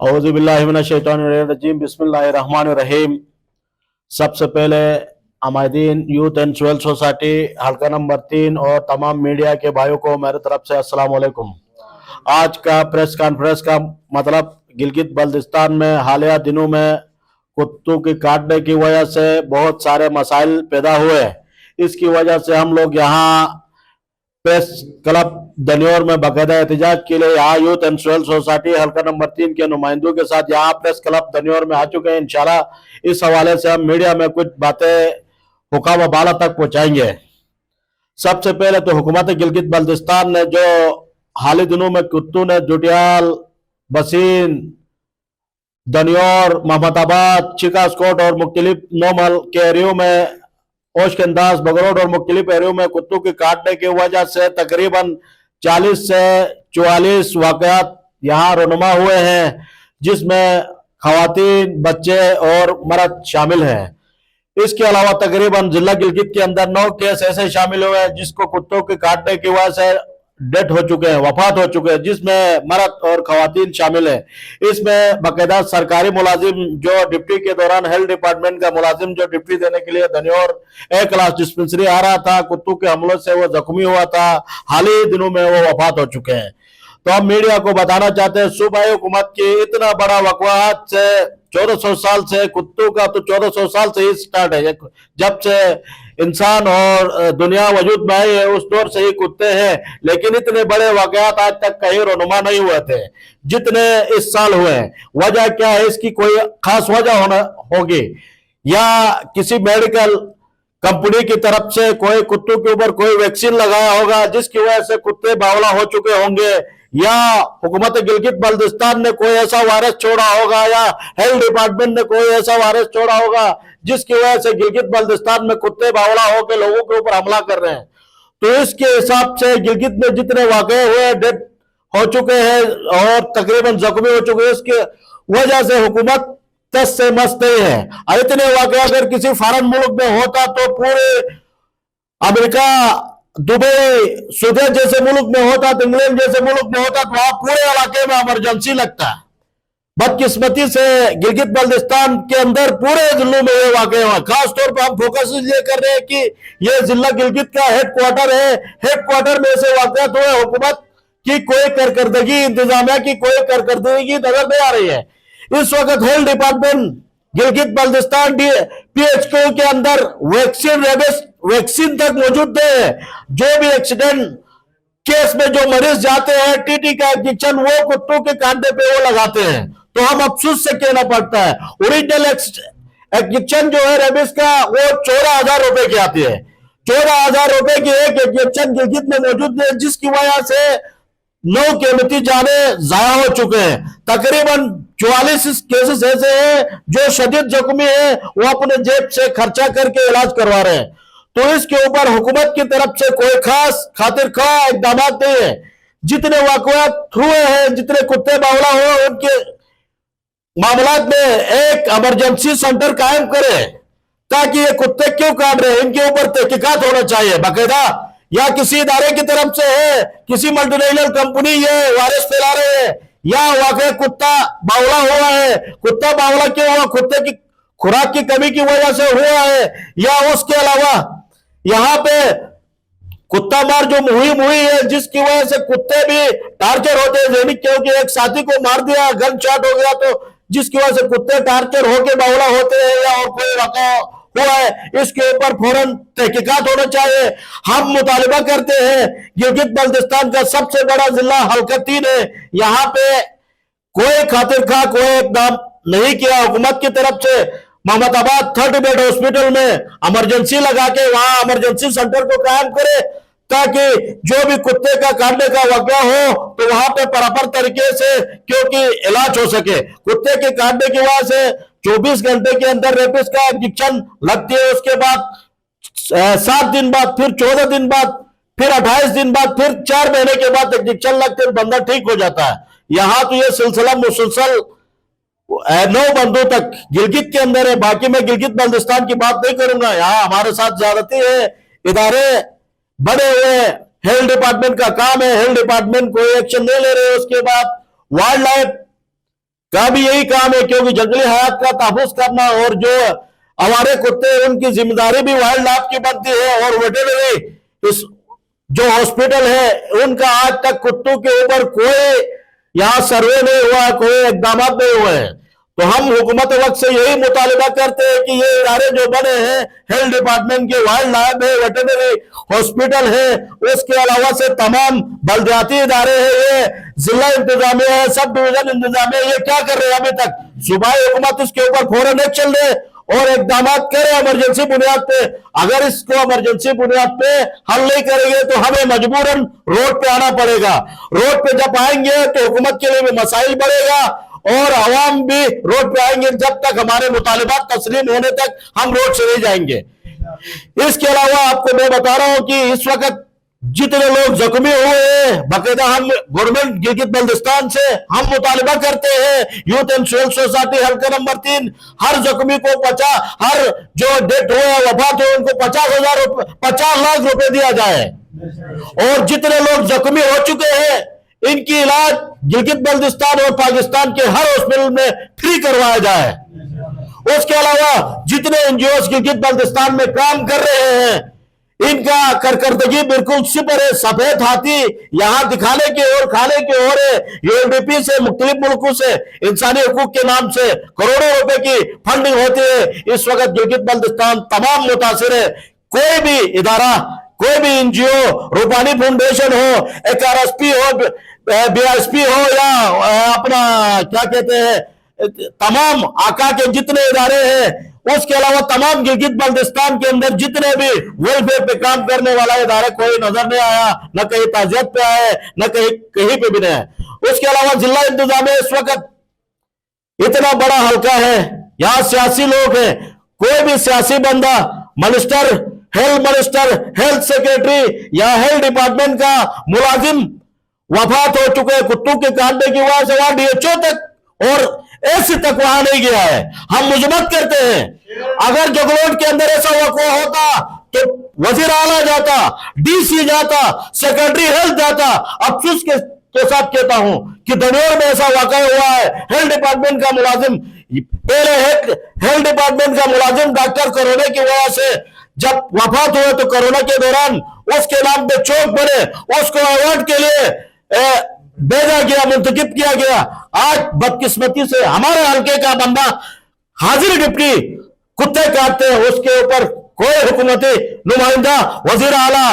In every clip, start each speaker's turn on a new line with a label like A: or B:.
A: औज़ुबिल्लाहिमिनश्शैतानिर्रजीम बिस्मिल्लाहिर्रहमानिर्रहीम। सबसे पहले अमायदीन यूथ एंड सिविल सोसाइटी हल्का नंबर 3 और तमाम मीडिया के भाइयों को मेरे तरफ से अस्सलाम वालेकुम। आज का प्रेस कॉन्फ्रेंस का मतलब गिलगित बल्तिस्तान में हालिया दिनों में कुत्तों की काटने की वजह से बहुत सारे मसाइल पैदा हुए। इसकी वजह से हम लोग यहाँ प्रेस क्लब दनियोर में बाकायदा एहतजाज के लिए यहाँ यूथ एंड सिविल सोसाइटी हल्का नंबर 3 के नुमाइंदों के साथ यहाँ प्रेस क्लब दनियोर में आ चुके हैं। इंशाल्लाह इस हवाले से हम मीडिया में कुछ बातें हुकाम बाला तक पहुंचाएंगे। सबसे पहले तो हुकूमत गिलगित बल्तिस्तान ने जो हाल ही दिनों में कुत्तों ने जुटियाल, बसीन, दनियोर, मोहम्मदाबाद, चिकास्कोट और मुख्तलिफ नोमल के एरियो में ओशकंदाज, बगरोड और मुख्तलिफ एरियो में कुत्तों के काटने की वजह से तकरीबन 40 से 44 वाकयात यहाँ रोनुमा हुए हैं, जिसमें खवातीन, बच्चे और मर्द शामिल हैं। इसके अलावा तकरीबन जिला गिलगित के अंदर 9 केस ऐसे शामिल हुए हैं जिसको कुत्तों के काटने की वजह से डेथ हो चुके हैं, वफात हो चुके हैं, जिसमें मर्द और खवातीन शामिल है। इसमें बाकायदा सरकारी मुलाजिम जो ड्यूटी के दौरान हेल्थ डिपार्टमेंट का मुलाजिम जो ड्यूटी देने के लिए दनियोर ए क्लास डिस्पेंसरी आ रहा था, कुत्तों के हमलों से वो जख्मी हुआ था। हाल ही दिनों में वो वफात हो चुके हैं। तो हम मीडिया को बताना चाहते हैं सूबाई हुकूमत की इतना बड़ा वक़वात से 1400 साल से कुत्तों का तो 1400 साल से ही स्टार्ट है। जब से इंसान और दुनिया वजूद में आई है उस दौर से ही कुत्ते हैं, लेकिन इतने बड़े वाकयात आज तक कहीं रोनुमा नहीं हुए थे जितने इस साल हुए हैं। वजह क्या है? इसकी कोई खास वजह होगी या किसी मेडिकल कंपनी की तरफ से कोई कुत्तों के ऊपर कोई वैक्सीन लगाया होगा जिसकी वजह से कुत्ते बावला हो चुके होंगे, या हुकूमत गिलगित बल्तिस्तान ने कोई ऐसा वायरस छोड़ा होगा, या हेल्थ डिपार्टमेंट ने कोई ऐसा वायरस छोड़ा होगा जिसकी वजह से गिलगित बल्तिस्तान में कुत्ते बावला होकर लोगों के ऊपर हमला कर रहे हैं। तो इसके हिसाब से गिलगित में जितने वाकये हुए, डेथ हो चुके हैं और तकरीबन जख्मी हो चुके हैं, इसके वजह से हुकूमत तस से मस्त नहीं है। इतने वाकये अगर किसी फॉरेन मुल्क में होता तो पूरे अमेरिका, दुबई, सूडान जैसे मुल्क में होता, तो इंग्लैंड जैसे मुल्क में होता, तो वहां पूरे इलाके में इमरजेंसी लगता है। बदकिस्मती से गिलगित बल्तिस्तान के अंदर पूरे जिलों में ये वाकये हुआ। खासतौर पर हम फोकस इसलिए कर रहे हैं कि ये जिला गिलगित का हेडक्वार्टर है। हेडक्वार्टर में ऐसे वाकयात हुए, हुकूमत की कोई कारकर्दगी, इंतजामिया की कोई कारकर्दगी नजर नहीं आ रही है। इस वक्त health department Gilgit Baltistan PHQ के अंदर वैक्सीन, रेबीज वैक्सीन तक मौजूद है। जो भी एक्सीडेंट केस में जो मरीज जाते हैं, टीटी का इंजेक्शन वो कुत्तों के कांधे पे वो लगाते हैं। तो हम अफसोस से कहना पड़ता है, ओरिजिनल इंजेक्शन जो है रेबीज का वो 14,000 रुपए की आती है। 14,000 रुपए की एक इंजेक्शन गिलगित में मौजूद है, जिसकी वजह से 9 कीमती जाने जाया हो चुके हैं। तकरीबन 44 केसेस ऐसे हैं जो शदीद जख्मी है, वो अपने जेब से खर्चा करके इलाज करवा रहे हैं। तो इसके ऊपर हुकूमत की तरफ से कोई खास खातिर खा इकदाम नहीं है। जितने वाकयात हुए हैं, जितने कुत्ते बावला हुए, उनके मामलात में एक इमरजेंसी सेंटर कायम करे ताकि ये कुत्ते क्यों काट रहे हैं इनके ऊपर तहकीकात होना चाहिए बाकायदा। या किसी इदारे की तरफ से है, किसी मल्टीनेशनल कंपनी ये वायरस फैला रहे हैं, या वाकई कुत्ता बावला हुआ है। कुत्ता बावला क्यों हुआ? कुत्ते की खुराक की कमी की वजह से हुआ है, या उसके अलावा यहाँ पे कुत्ता मार जो मुहिम हुई है जिसकी वजह से कुत्ते भी टार्चर होते हैं दैनिक, क्योंकि एक साथी को मार दिया, गन शॉट हो गया, तो जिसकी वजह से कुत्ते टार्चर होके बावला होते हैं, या और कोई वाक़या हुआ है, इसके ऊपर फौरन तहकीकात होना चाहिए। हम मुतालिबा करते हैं, गिलगित बल्तिस्तान का सबसे बड़ा जिला हल्का 3 है, यहाँ पे कोई खातिर खा कोई इकदाम नहीं किया हुकूमत की तरफ से। मोहम्मदाबाद 30 बेड हॉस्पिटल में इमरजेंसी लगा के वहां इमरजेंसी सेंटर को कायम करे ताकि जो भी कुत्ते का काटने का वाकया हो तो वहां पे प्रॉपर तरीके से क्योंकि इलाज हो सके। कुत्ते के काटने की वजह से 24 घंटे के अंदर रेबिस का इंजेक्शन लगती है, उसके बाद 7 दिन बाद, फिर 14 दिन बाद, फिर 28 दिन बाद, फिर 4 महीने के बाद इंजेक्शन लगते बंदा ठीक हो जाता है। यहाँ तो ये सिलसिला मुसलसल 9 बंदों तक गिलगित के अंदर है। बाकी मैं गिलगित बल्तिस्तान की बात नहीं करूंगा, यहाँ हमारे साथ ज्यादती है, इदारे बड़े हुए, हेल्थ डिपार्टमेंट का काम है, हेल्थ डिपार्टमेंट कोई एक्शन नहीं ले रहे। उसके बाद वाइल्ड लाइफ का भी यही काम है, क्योंकि जंगली हयात का तहफ़्फ़ुज़ करना और जो हमारे कुत्ते उनकी जिम्मेदारी भी वाइल्ड लाइफ की बनती है। और वेटरनरी इस जो हॉस्पिटल है उनका आज तक कुत्तों के ऊपर कोई यहाँ सर्वे नहीं हुआ, कोई इकदाम नहीं हुए हैं। तो हम हुकूमत वक्त से यही मुतालिबा करते हैं कि ये इदारे जो बने हैं, हेल्थ डिपार्टमेंट के, वाइल्ड लाइफ है, वेटरनरी हॉस्पिटल है, उसके अलावा से तमाम बलदियाती इदारे हैं, ये जिला इंतजामिया है, सब डिवीजन इंतजामिया, ये क्या कर रहे हैं अभी तक? सूबाई हुकूमत इसके ऊपर फौरन एक्शन ले और इकदाम करें इमरजेंसी बुनियाद पे। अगर इसको इमरजेंसी बुनियाद पे हल नहीं करेंगे तो हमें मजबूरन रोड पे आना पड़ेगा। रोड पे जब आएंगे तो हुकूमत के लिए भी मसाइल बढ़ेगा और अवाम भी रोड पे आएंगे। जब तक हमारे मुतालिबात तस्लीम होने तक हम रोड से नहीं जाएंगे। इसके अलावा आपको मैं बता रहा हूं कि इस वक्त जितने लोग जख्मी हुए हैं, बाकायदा हम गवर्नमेंट गिलगित बल्तिस्तान से हम मुतालिबा करते हैं, यूथ एंड सिविल सोसाइटी हल्का नंबर 3, हर जख्मी को 50, हर जो डेथ हुए वफात हुए उनको 50 लाख रुपए दिया जाए। और जितने लोग जख्मी हो चुके हैं इनकी इलाज गिलगित बल्तिस्तान और पाकिस्तान के हर हॉस्पिटल में फ्री करवाया जाए। उसके अलावा जितने एनजीओ गिलगित बल्तिस्तान में काम कर रहे हैं इनका करकर्दगी बिल्कुल सिपर है। सफेद हाथी यहां दिखाने की और खाने की ओर है। यूएनडीपी से, मुख्तलिफ मुल्कों से इंसानी हकूक के नाम से करोड़ों रुपए की फंडिंग होती है। इस वक्त गिलगित बल्तिस्तान तमाम मुतासिर है। कोई भी इदारा, कोई भी एनजीओ, रूपानी फाउंडेशन हो, एचआरएसपी हो, बीएसपी हो या अपना क्या कहते हैं, तमाम आका के जितने इदारे हैं, उसके अलावा तमाम गिलगित बल्तिस्तान के अंदर जितने भी वेलफेयर पे काम करने वाला इदारा कोई नजर नहीं आया, न कहीं ताजियत पे आए, न कहीं पे भी नहीं है। उसके अलावा जिला इंतजामिया इस वक्त इतना बड़ा हल्का है, यहां सियासी लोग हैं, कोई भी सियासी बंदा मिनिस्टर, हेल्थ सेक्रेटरी या हेल्थ डिपार्टमेंट का मुलाजिम वफात हो चुके हैं कुत्तों के काटने की वजह से, वहां डीएचओ तक और ऐसे तक वहां नहीं गया है। हम मुजम्मत करते हैं अगर जगलोट के अंदर ऐसा वाक़या होता तो वजीर आला जाता, डीसी जाता, सेक्रेटरी हेल्थ जाता। अफसोस के साथ कहता हूं कि दनियोर में ऐसा वाक़या हुआ है। हेल्थ डिपार्टमेंट का मुलाजिम, पहले हेल्थ डिपार्टमेंट का मुलाजिम डॉक्टर कोरोना की वजह से जब वफात हुए तो कोरोना के दौरान उसके नाम पे चौक बने, उसको अवार्ड के लिए भेजा गया, मुंतकिब किया गया। आज बदकिस्मती से हमारे हल्के का बंदा हाजिर डिप्टी कुत्ते काटते हैं, उसके ऊपर कोई हुकूमती नुमाइंदा, वजीर आला,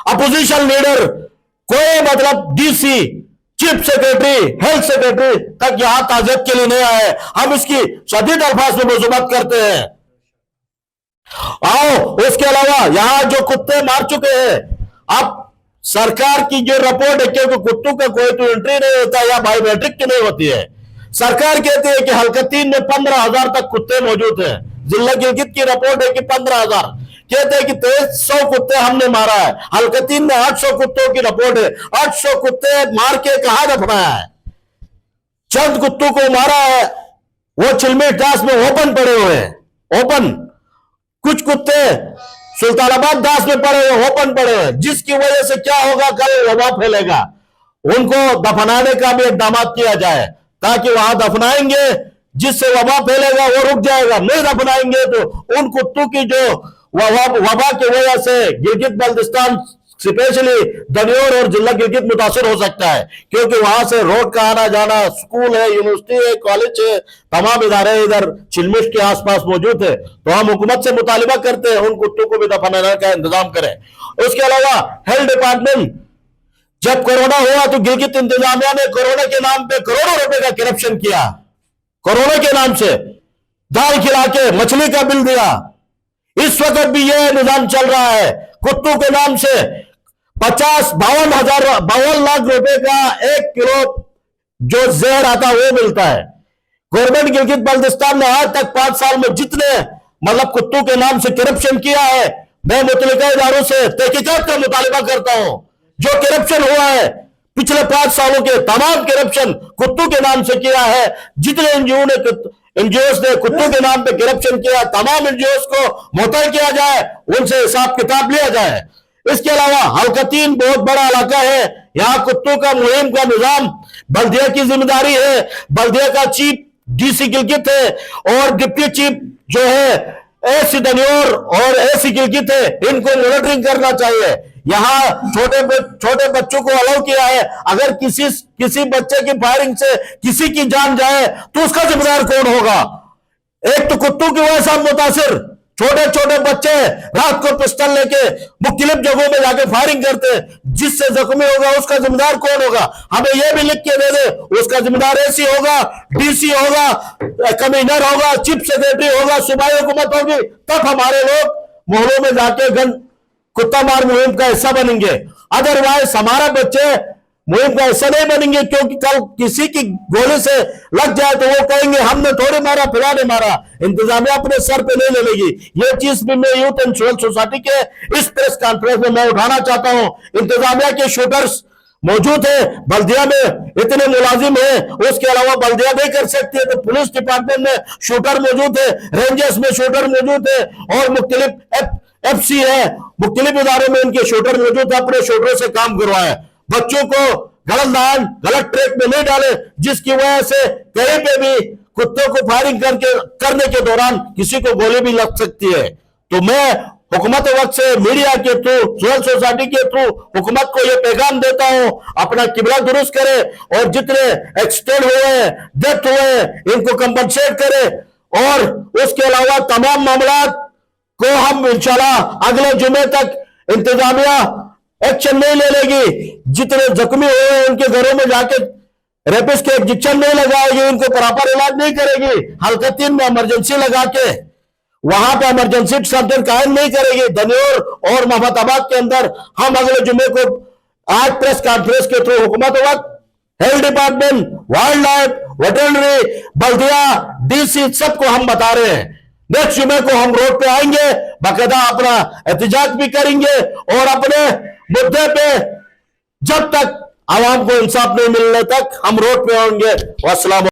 A: अपोजिशन लीडर, कोई मतलब DC, chief secretary, health secretary तक यहां ताजियत के लिए नहीं आए। हम इसकी शदीद अल्फाज में मजम्मत करते हैं। आओ, उसके अलावा यहां जो कुत्ते मार चुके हैं, अब सरकार की जो रिपोर्ट है, क्योंकि कुत्तों का कोई तो एंट्री नहीं होता या बायोमेट्रिक की नहीं होती है, सरकार कहती है कि हल्का 3 में 15,000 तक कुत्ते मौजूद हैं। जिला गिलगित की रिपोर्ट है कि 15,000, कहते हैं कि 2300 कुत्ते हमने मारा है। हल्का 3 में 800 कुत्तों की रिपोर्ट है। 800 कुत्ते मार के कहां दफनाया है? चंद कुत्तों को मारा है, वो चिलमी दास में ओपन पड़े हुए हैं, ओपन। कुछ कुत्ते सुल्तानाबाद दास में पड़े हुए, ओपन पड़े हुए, जिसकी वजह से क्या होगा, कल वबा फैलेगा। उनको दफनाने का भी इकदाम किया जाए ताकि वहां दफनाएंगे, जिससे वबा फैलेगा वो रुक जाएगा। नहीं दफनाएंगे तो उन कुत्तों की जो वबा की वजह से गिलगित बल्तिस्तान स्पेशली दनियोर और जिला गिलगित मुतासर हो सकता है, क्योंकि वहां से रोड का आना जाना, स्कूल है, यूनिवर्सिटी है, कॉलेज है, तमाम इदारे इधर चिलमिश के आसपास मौजूद है। तो हम हुकूमत से मुतालिबा करते हैं उन कुत्तों को भी दफनाने का इंतजाम करें। उसके अलावा हेल्थ डिपार्टमेंट, जब कोरोना हुआ तो गिलगित इंतजामिया ने कोरोना के नाम पे करोड़ों रुपए का करप्शन किया। कोरोना के नाम से दाल खिला के मछली का बिल दिया। इस वक्त भी यह निजाम चल रहा है। कुत्तों के नाम से 52 लाख रुपए का 1 किलो जो जहर आता है वो मिलता है। गवर्नमेंट गिलगित बल्तिस्तान ने आज तक 5 साल में जितने मतलब कुत्तों के नाम से करप्शन किया है, मैं मुतल्लिका इदारों से तहकीकात का मुतालिबा करता हूं। जो करप्शन हुआ है पिछले 5 सालों के तमाम करप्शन कुत्तों के नाम से किया है। जितने एनजीओ ने कुत्तों के नाम पे करप्शन किया, तमाम एनजीओ को मुअत्तल किया जाए, उनसे हिसाब किताब लिया जाए। इसके अलावा हल्का 3 बहुत बड़ा इलाका है, यहां कुत्तों का मुहिम का निजाम बल्दिया की जिम्मेदारी है। बल्दिया का चीफ डीसी गिलगित है और डिप्टी चीफ जो है एसी दनियोर और एसी गिलगित है, इनको मॉनिटरिंग करना चाहिए। यहाँ छोटे बच्चों को अलाउ किया है, अगर किसी बच्चे की फायरिंग से किसी की जान जाए तो उसका जिम्मेदार कौन होगा? एक तो कुत्तों की वजह से हम मुतासिर, छोटे बच्चे रात को पिस्टल लेके मुख्तलिफ जगहों में जाके फायरिंग करते हैं, जिससे जख्मी होगा उसका जिम्मेदार कौन होगा? हमें यह भी लिख के दे दे, उसका जिम्मेदार एसी होगा, डीसी होगा, कमिश्नर होगा, चीफ सेक्रेटरी होगा, सूबाई हुकूमत होगी, तब हमारे लोग मोहल्लों में जाके गन कुत्ता मार मुहिम का हिस्सा बनेंगे। अदरवाइज हमारा बच्चे मुहिम का हिस्सा नहीं बनेंगे, क्योंकि कल किसी की गोली से लग जाए तो वो कहेंगे हमने थोड़ी मारा, फिलहाल ने मारा, इंतजामिया अपने सर पे नहीं ले लेगी। ये चीज भी मैं यूथ एंड सिविल सोसाइटी के इस प्रेस कॉन्फ्रेंस में मैं उठाना चाहता हूं। इंतजामिया के शूटर्स मौजूद है, बल्दिया में इतने मुलाजिम है, उसके अलावा बल्दिया नहीं कर सकती है, तो पुलिस डिपार्टमेंट में शूटर मौजूद है, रेंजर्स में शूटर मौजूद है, और मुख्तलिफ FC है, मुख्तलिफ इदारों में इनके शूटर मौजूद है, अपने शूटरों से काम करवाए। बच्चों को गलत ट्रैक में नहीं डाले, जिसकी वजह से कहीं पे भी कुत्तों को फायरिंग करने के दौरान किसी को गोली भी लग सकती है। तो मैं हुकूमत वक्त से मीडिया के थ्रू, सिविल सोसाइटी के थ्रू हुकूमत को यह पैगाम देता हूं, अपना किबला दुरुस्त करे और जितने एक्सीडेंट हुए, डेथ हुए, इनको कंपनसेट करे, और उसके अलावा तमाम मामला को हम इंशाल्लाह अगले जुमे तक इंतजामिया एक्शन नहीं ले लेगी। जितने जख्मी हुए उनके घरों में जाके रेपिस्ट के इंजेक्शन नहीं लगाएगी, उनको प्रॉपर इलाज नहीं करेगी, हल्का 3 में इमरजेंसी लगा के वहां पे इमरजेंसी सेंटर कायम नहीं करेगी। दनियोर और मोहम्मदाबाद के अंदर हम अगले जुमे को आज प्रेस कॉन्फ्रेंस के थ्रू हुकूमत वक्त, health department, wildlife, veterinary, बल्दिया, DC सबको हम बता रहे हैं, नेक्स्ट जुमे को हम रोड पे आएंगे, बाकायदा अपना एहतजाज भी करेंगे, और अपने मुद्दे पे जब तक आवाम को इंसाफ नहीं मिलने तक हम रोड पे आएंगे। अस्सलाम।